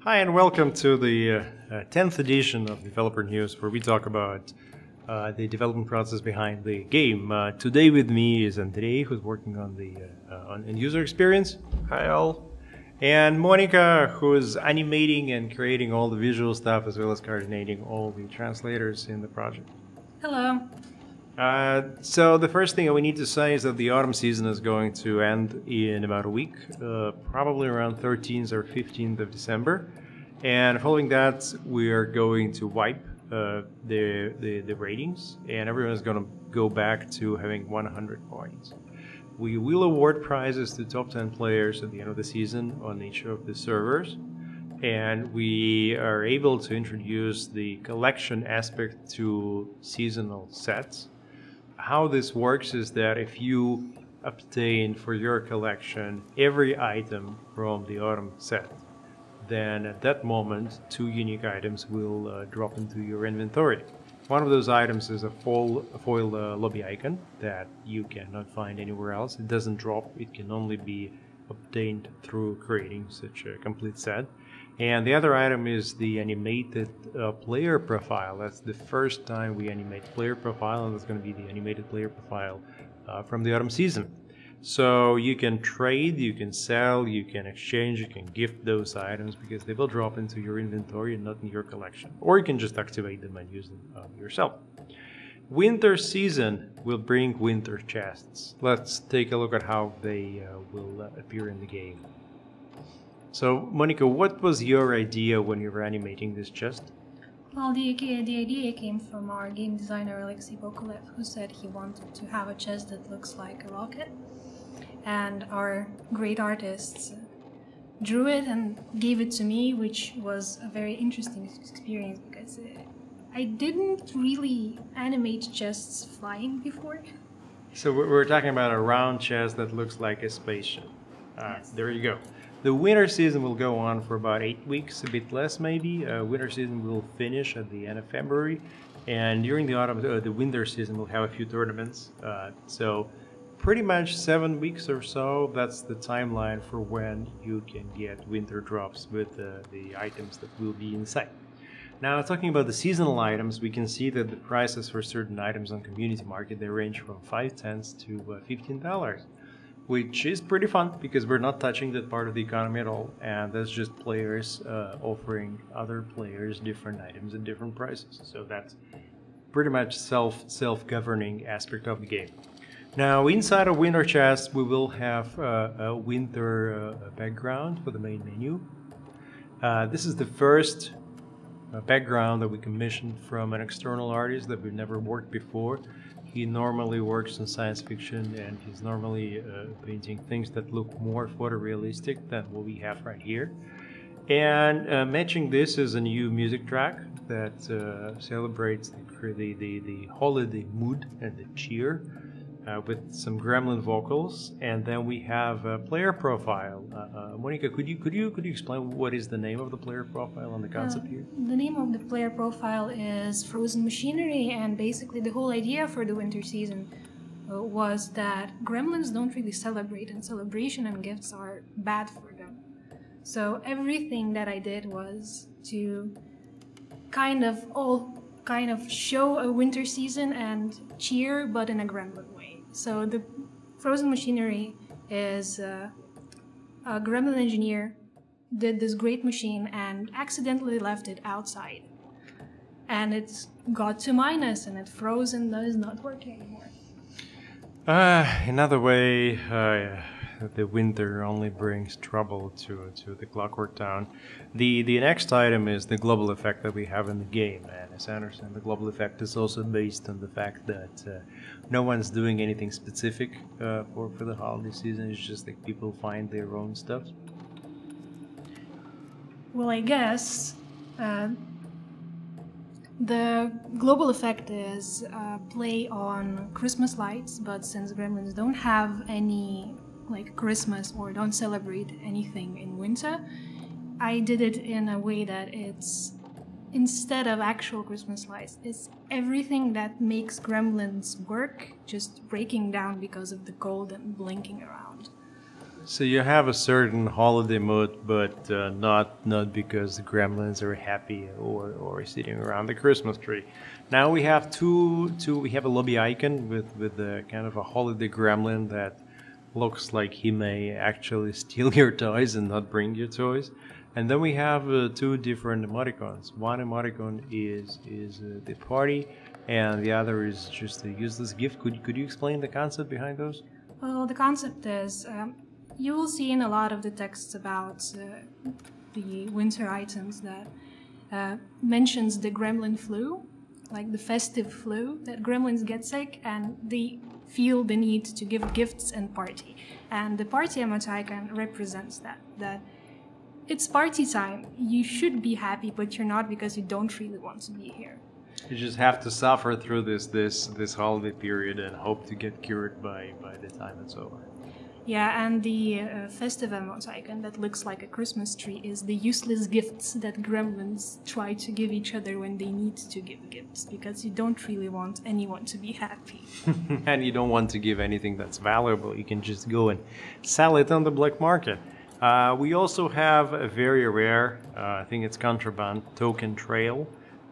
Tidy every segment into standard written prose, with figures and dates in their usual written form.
Hi, and welcome to the 10th edition of Developer News, where we talk about the development process behind the game. Today with me is Andrey, who's working on the on user experience. Hi all. And Monika, who's animating and creating all the visual stuff, as well as coordinating all the translators in the project. Hello. So the first thing we need to say is that the autumn season is going to end in about a week, probably around 13th or 15th of December. And following that, we are going to wipe the ratings, and everyone's going to go back to having 100 points. We will award prizes to top 10 players at the end of the season on each of the servers. And we are able to introduce the collection aspect to seasonal sets. How this works is that if you obtain for your collection every item from the autumn set, then at that moment 2 unique items will drop into your inventory. One of those items is a foil lobby icon that you cannot find anywhere else. It doesn't drop, it can only be obtained through creating such a complete set. And the other item is the animated player profile. That's the first time we animate player profile, and that's going to be the animated player profile from the autumn season. So you can trade, you can sell, you can exchange, you can gift those items because they will drop into your inventory and not in your collection. Or you can just activate them and use them yourself. Winter season will bring winter chests. Let's take a look at how they will appear in the game. So, Monika, what was your idea when you were animating this chest? Well, the idea came from our game designer Alexei Bokolev, who said he wanted to have a chest that looks like a rocket. And our great artists drew it and gave it to me, which was a very interesting experience because I didn't really animate chests flying before. So we're talking about a round chest that looks like a spaceship. Yes. There you go. The winter season will go on for about 8 weeks, a bit less maybe. Winter season will finish at the end of February, and during the autumn, the winter season will have a few tournaments. So pretty much 7 weeks or so, that's the timeline for when you can get winter drops with the items that will be inside. Now, talking about the seasonal items, we can see that the prices for certain items on Community Market, they range from 5 cents to $15. Which is pretty fun because we're not touching that part of the economy at all, and that's just players offering other players different items at different prices. So that's pretty much self-governing aspect of the game. Now, inside of Winter Chest, we will have a winter background for the main menu. This is the first background that we commissioned from an external artist that we've never worked before. He normally works in science fiction, and he's normally painting things that look more photorealistic than what we have right here. And matching this is a new music track that celebrates the holiday mood and the cheer with some Gremlin vocals. And then we have a player profile. Monika, could you explain what is the name of the player profile and the concept here? The name of the player profile is Frozen Machinery, and basically the whole idea for the winter season was that gremlins don't really celebrate, and celebration and gifts are bad for them. So everything that I did was to kind of show a winter season and cheer, but in a gremlin way. So the Frozen Machinery is a gremlin engineer did this great machine and accidentally left it outside. And it's got to minus and it froze and is not working anymore. Another way, the winter only brings trouble to the Clockwork Town. The next item is the global effect that we have in the game, and as I understand, the global effect is also based on the fact that no one's doing anything specific for the holiday season. It's just like people find their own stuff. Well, I guess the global effect is play on Christmas lights, but since Gremlins don't have any like Christmas or don't celebrate anything in winter, I did it in a way that it's, instead of actual Christmas lights, it's everything that makes Gremlins work just breaking down because of the cold and blinking around. So you have a certain holiday mood, but not because the gremlins are happy or sitting around the Christmas tree. Now we have we have a lobby icon with a kind of a holiday gremlin that looks like he may actually steal your toys and not bring your toys. And then we have two different emoticons. One emoticon is the party, and the other is just a useless gift. Could you explain the concept behind those? Well, the concept is you will see in a lot of the texts about the winter items that mentions the gremlin flu, like the festive flu, that gremlins get sick and they feel the need to give gifts and party. And the party emoticon represents that it's party time. You should be happy, but you're not because you don't really want to be here. You just have to suffer through this holiday period and hope to get cured by the time it's over. Yeah, and the festive emoticon that looks like a Christmas tree is the useless gifts that gremlins try to give each other when they need to give gifts, because you don't really want anyone to be happy. And you don't want to give anything that's valuable. You can just go and sell it on the black market. We also have a very rare, I think it's contraband, token trail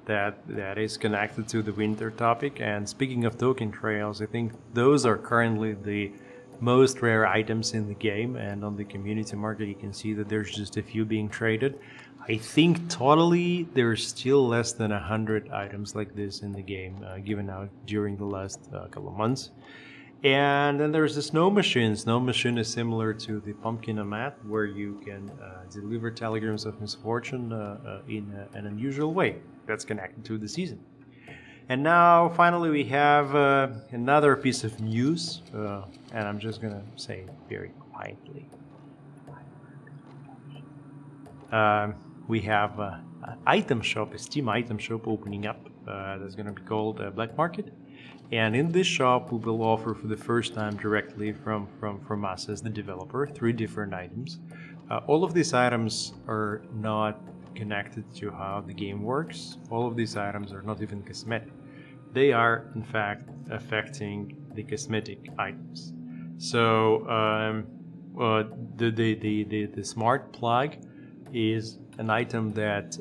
that is connected to the winter topic. And speaking of token trails, I think those are currently the most rare items in the game, and on the community market you can see that there's just a few being traded. I think totally there's still less than 100 items like this in the game given out during the last couple of months. And then there's the snow machine. Snow machine is similar to the pumpkin-o-mat, where you can deliver telegrams of misfortune in an unusual way that's connected to the season. And now, finally, we have another piece of news, and I'm just gonna say it very quietly. We have an item shop, a Steam item shop opening up that's gonna be called Black Market. And in this shop, we will offer for the first time directly from us as the developer 3 different items. All of these items are not connected to how the game works. All of these items are not even cosmetic. They are, in fact, affecting the cosmetic items. So the smart plug is an item that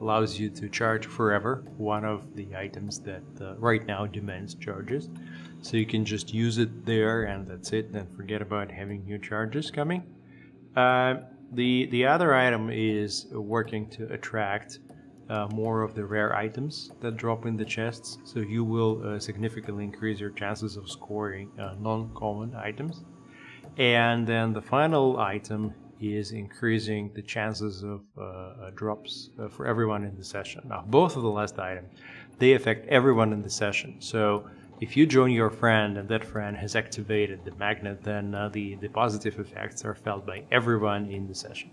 allows you to charge forever, one of the items that right now demands charges. So you can just use it there and that's it, and forget about having new charges coming. The other item is working to attract more of the rare items that drop in the chests, so you will significantly increase your chances of scoring non-common items. And then the final item is increasing the chances of drops for everyone in the session. Now, both of the last items, they affect everyone in the session. So if you join your friend and that friend has activated the magnet, then the positive effects are felt by everyone in the session.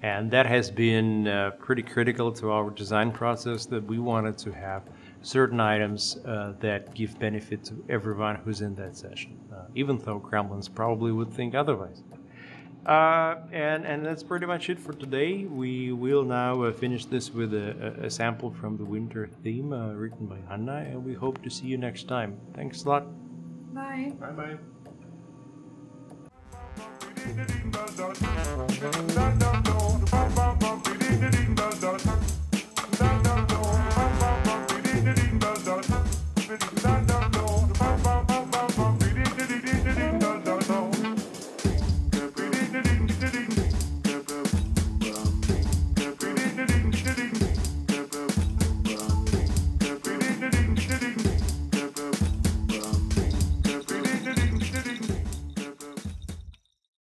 And that has been pretty critical to our design process, that we wanted to have certain items that give benefit to everyone who's in that session, even though Gremlins probably would think otherwise. And that's pretty much it for today. We will now finish this with a sample from the winter theme written by Hanna, and we hope to see you next time. Thanks a lot. Bye. Bye-bye.